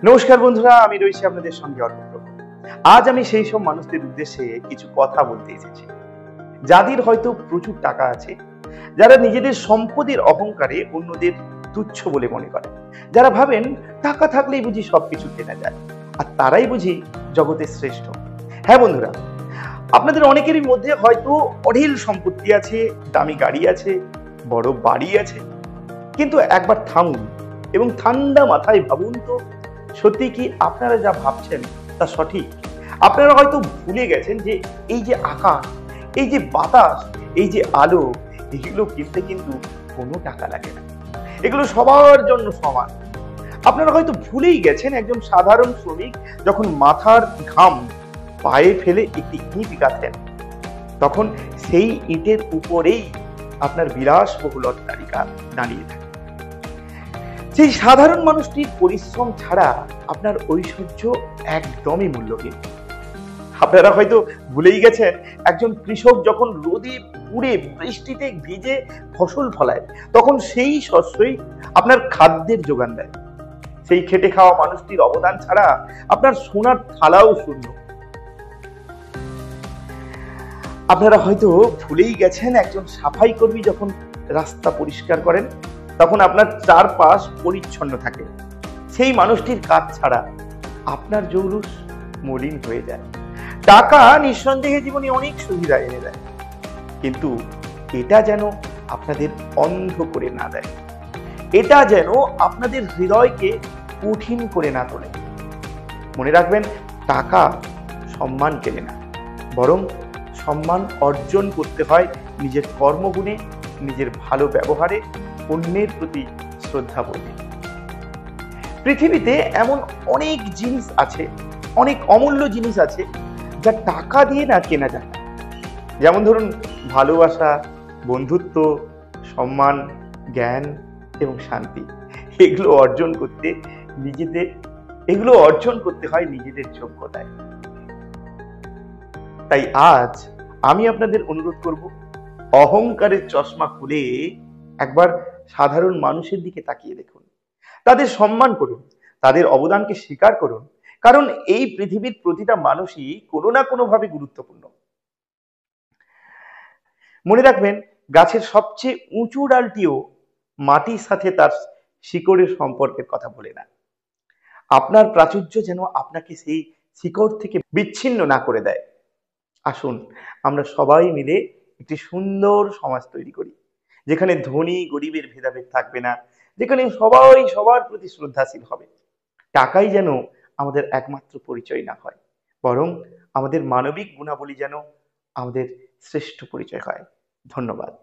নমস্কার বন্ধুরা, আমি রয়েছি আপনাদের সঙ্গে অর্পণ। আজ আমি সেই সব মানুষদের উদ্দেশ্যে কিছু কথা বলতে এসেছি যাদের হয়তো প্রচুর টাকা আছে, যারা নিজেদের সম্পদের অহংকারে অন্যদের তুচ্ছ বলে মনে করে, যারা ভাবেন টাকা থাকলেই বুঝি সবকিছু কেনা যায় আর তারাই বুঝি জগতের শ্রেষ্ঠ। হ্যাঁ বন্ধুরা, আপনাদের অনেকেরই মধ্যে হয়তো অঢেল সম্পত্তি আছে, দামি গাড়ি আছে, বড় বাড়ি আছে, কিন্তু একবার থামুন এবং ঠান্ডা মাথায় ভাবুন তো, সত্যি কি আপনারা যা ভাবছেন তা সঠিক? আপনারা হয়তো ভুলে গেছেন যে এই যে আকাশ, এই যে বাতাস, এই যে আলো, এগুলো কিনতে কিন্তু কোনো টাকা লাগে না, এগুলো সবার জন্য সমান। আপনারা হয়তো ভুলেই গেছেন একজন সাধারণ শ্রমিক যখন মাথার ঘাম পায়ে ফেলে একটি ইট গাঁথেন, তখন সেই ইটের উপরেই আপনার বিলাসবহুল অট্টালিকা দাঁড়িয়ে থাকে। সেই সাধারণ মানুষটির পরিশ্রম ছাড়া আপনার ঐশ্বর্য একদমই মূল্যহীন। আপনারা হয়তো ভুলেই গেছেন একজন কৃষক যখন রোদে পুড়ে বৃষ্টিতে ভিজে ফসল ফলায়, তখন সেই শস্যই আপনার খাদ্যের যোগান দেয়। সেই খেটে খাওয়া মানুষটির অবদান ছাড়া আপনার সোনার থালাও শূন্য। আপনারা হয়তো ভুলেই গেছেন একজন সাফাই কর্মী যখন রাস্তা পরিষ্কার করেন, তখন আপনার চারপাশ পরিচ্ছন্ন থাকে। সেই মানুষটির কাজ ছাড়া আপনার জৌলুস মলিন হয়ে যায়। টাকা নিঃসন্দেহে জীবনে অনেক সুবিধা এনে দেয়, কিন্তু এটা যেন আপনাদের অন্ধ করে না দেয়, এটা যেন আপনাদের হৃদয়কে কঠিন করে না তোলে। মনে রাখবেন, টাকা সম্মান কেনে না, বরং সম্মান অর্জন করতে হয় নিজের কর্মগুণে, নিজের ভালো ব্যবহারে, অন্যের প্রতি শ্রদ্ধা বোধে। পৃথিবীতে এমন অনেক জিনিস আছে, অনেক অমূল্য জিনিস আছে যা টাকা দিয়ে না কেনা যায় না। যেমন ধরুন ভালোবাসা, বন্ধুত্ব, সম্মান, জ্ঞান এবং শান্তি। এগুলো অর্জন করতে হয় নিজেদের যোগ্যতায়। তাই আজ আমি আপনাদের অনুরোধ করব, অহংকারের চশমা খুলে একবার সাধারণ মানুষের দিকে তাকিয়ে দেখুন, তাদের সম্মান করুন, তাদের অবদানকে স্বীকার করুন, কারণ এই পৃথিবীর প্রতিটা মানুষই কোনো না কোনো ভাবে গুরুত্বপূর্ণ। মনে রাখবেন, গাছের সবচেয়ে উঁচু ডালটিও মাটির সাথে তার শিকড়ের সম্পর্কের কথা বলে না। আপনার প্রাচুর্য যেন আপনাকে সেই শিকড় থেকে বিচ্ছিন্ন না করে দেয়। আসুন আমরা সবাই মিলে একটি সুন্দর সমাজ তৈরি করি, যেখানে ধনী গরিবের ভেদাভেদ থাকবে না, যেখানে সবাই সবার প্রতি শ্রদ্ধাশীল হবে। টাকাই যেন আমাদের একমাত্র পরিচয় না হয়, বরং আমাদের মানবিক গুণাবলী যেন আমাদের শ্রেষ্ঠ পরিচয় হয়। ধন্যবাদ।